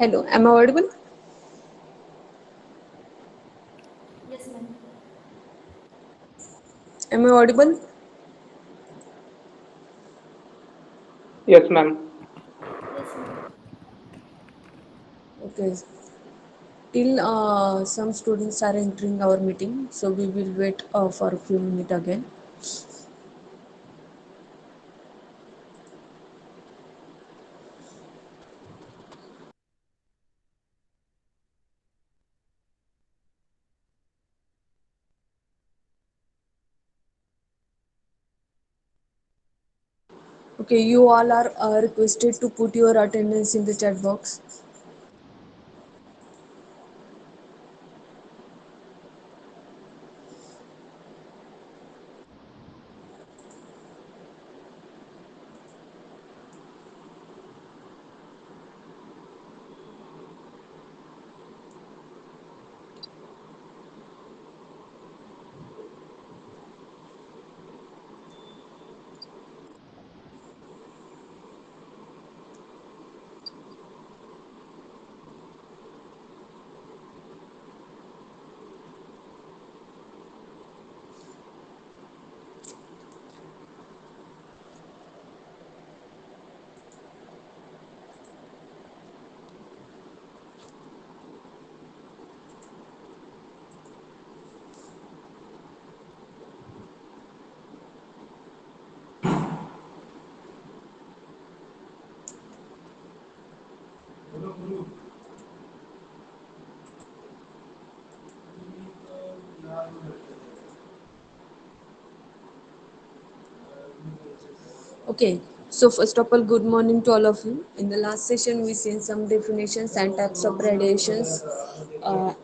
Hello, am I audible? Yes, ma'am. Am I audible? Yes, ma'am. Yes, ma'am. Okay. Till some students are entering our meeting, so we will wait for a few minutes again. Okay, you all are requested to put your attendance in the chat box. Okay, so first of all, good morning to all of you. In the last session, we seen some definitions and types of radiations,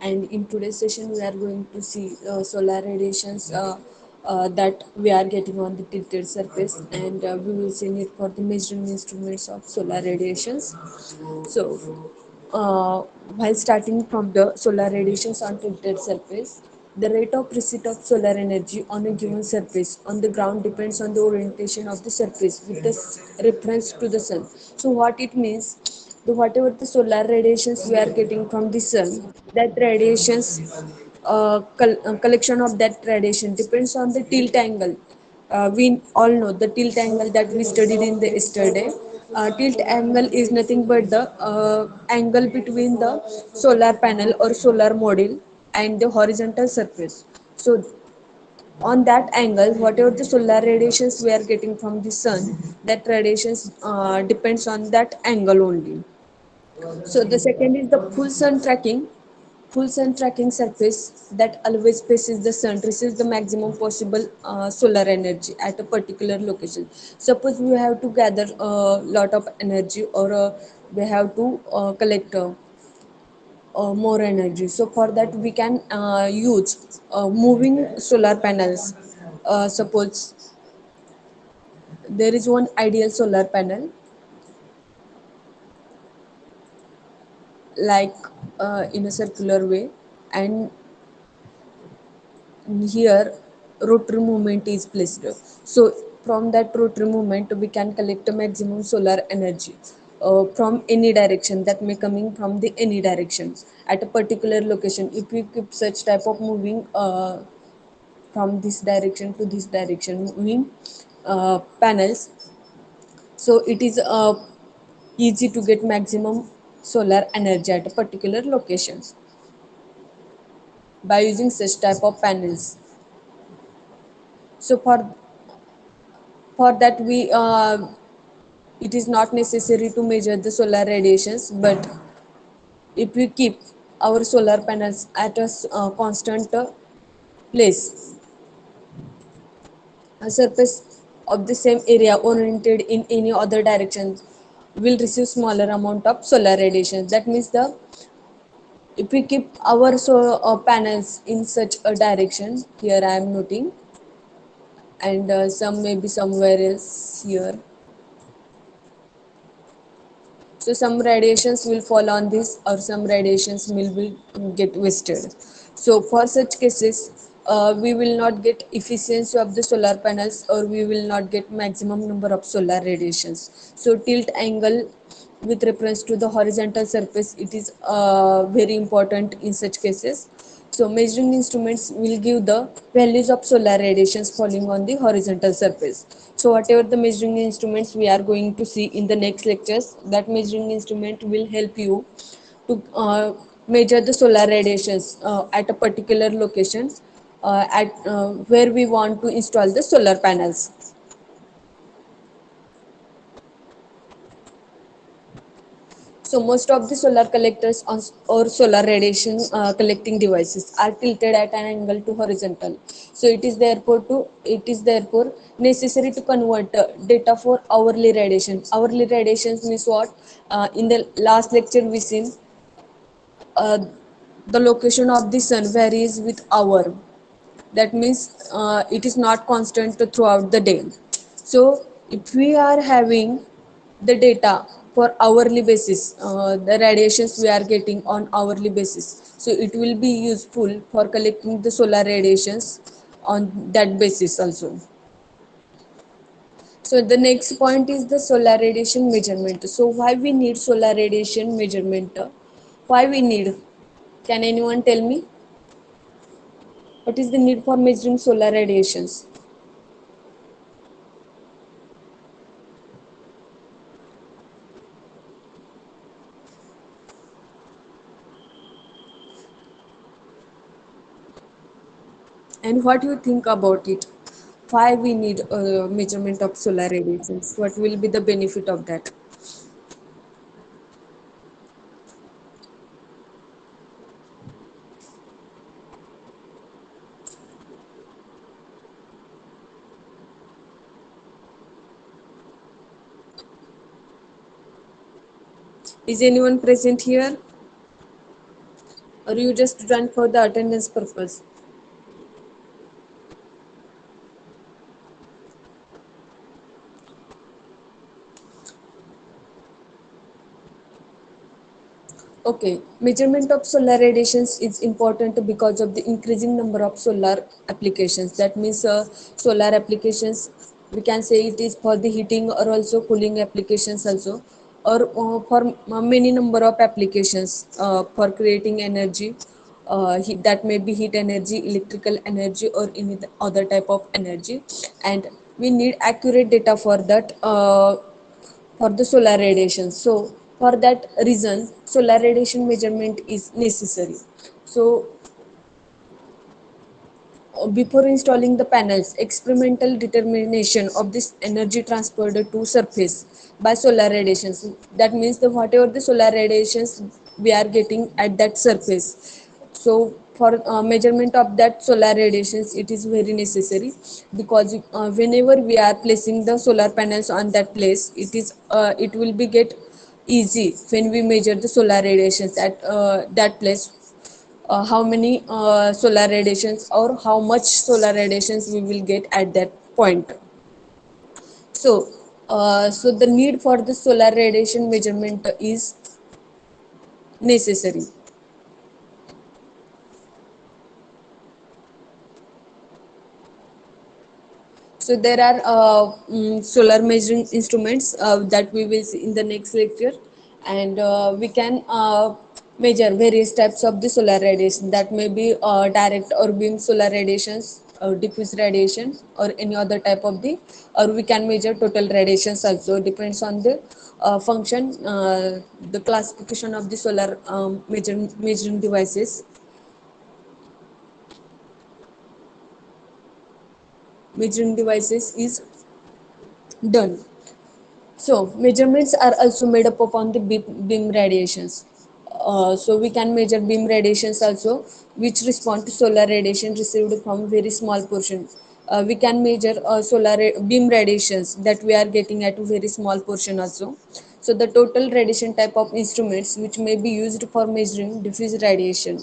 and in today's session, we are going to see solar radiations that we are getting on the tilted surface, and we will see it for the measuring instruments of solar radiations. So, uh, while starting from the solar radiations on tilted surface, the rate of receipt of solar energy on a given surface on the ground depends on the orientation of the surface with the reference to the sun. So what it means, the whatever the solar radiations we are getting from the sun, that radiations collection of that radiation depends on the tilt angle. We all know the tilt angle that we studied in the yesterday. Tilt angle is nothing but the angle between the solar panel or solar module and the horizontal surface. So on that angle, whatever the solar radiations we are getting from the sun, that radiations depends on that angle only. So the second is the full sun tracking. Full sun tracking surface that always faces the sun receives the maximum possible solar energy at a particular location. Suppose we have to gather a lot of energy, or we have to collect more energy. So for that we can use moving solar panels. Suppose there is one ideal solar panel, like in a circular way, and here rotary movement is placed. So from that rotary movement we can collect a maximum solar energy from any direction, that may coming from the any direction at a particular location. If we keep such type of moving from this direction to this direction moving panels, so it is easy to get maximum solar energy at a particular locations by using such type of panels. So for that we it is not necessary to measure the solar radiations, but if we keep our solar panels at a constant place, a surface of the same area oriented in any other direction will receive smaller amount of solar radiation. That means the if we keep our panels in such a direction, here I am noting, and some may be somewhere else here. So some radiations will fall on this, or some radiations will be get wasted. So for such cases, we will not get efficiency of the solar panels, or we will not get maximum number of solar radiations. So tilt angle with reference to the horizontal surface, it is very important in such cases. So measuring instruments will give the values of solar radiations falling on the horizontal surface. So whatever the measuring instruments we are going to see in the next lectures, that measuring instrument will help you to measure the solar radiations at a particular location at where we want to install the solar panels. So most of the solar collectors or solar radiation collecting devices are tilted at an angle to horizontal. So it is therefore necessary to convert data for hourly radiation. Hourly radiations means what? In the last lecture we seen uh, the location of the sun varies with hour. That means it is not constant throughout the day. So if we are having the data for hourly basis, the radiations we are getting on hourly basis, so it will be useful for collecting the solar radiations on that basis also. So the next point is the solar radiation measurement. So why we need solar radiation measurement? Why we need? Can anyone tell me what is the need for measuring solar radiations? And what do you think about it? Why we need a measurement of solar radiations? What will be the benefit of that? Is anyone present here, or you just run for the attendance purpose? Okay, measurement of solar radiations is important because of the increasing number of solar applications. That means solar applications, we can say it is for the heating or also cooling applications also, or for many number of applications for creating energy. That may be heat energy, electrical energy, or any other type of energy, and we need accurate data for that. For the solar radiation. So for that reason, solar radiation measurement is necessary. So before installing the panels, experimental determination of this energy transferred to surface by solar radiations. That means the whatever the solar radiations we are getting at that surface. So for measurement of that solar radiations, it is very necessary because whenever we are placing the solar panels on that place, it will be get easy when we measure the solar radiations at that place, how many solar radiations or how much solar radiations we will get at that point. So the need for the solar radiation measurement is necessary. So there are solar measuring instruments that we will see in the next lecture, and we can measure various types of the solar radiation. That may be direct or beam solar radiations, or diffuse radiation, or any other type of the, or we can measure total radiations also. Depends on the function, the classification of the solar measuring devices. Measuring devices is done. So measurements are also made up upon the beam radiations. So we can measure beam radiations also, which respond to solar radiation received from very small portion. We can measure beam radiations that we are getting at a very small portion also. So the total radiation type of instruments which may be used for measuring diffuse radiation.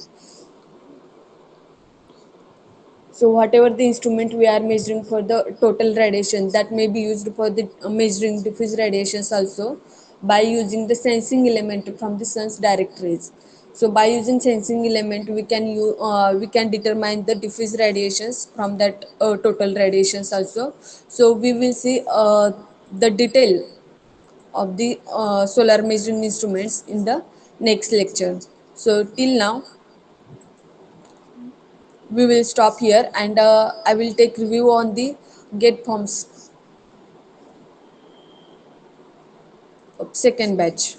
So whatever the instrument we are measuring for the total radiation, that may be used for the measuring diffuse radiations also, by using the sensing element from the sun's direct rays. So by using sensing element, we can determine the diffuse radiations from that total radiations also. So we will see the detail of the solar measuring instruments in the next lecture. So till now we will stop here, and I will take review on the get forms of second batch.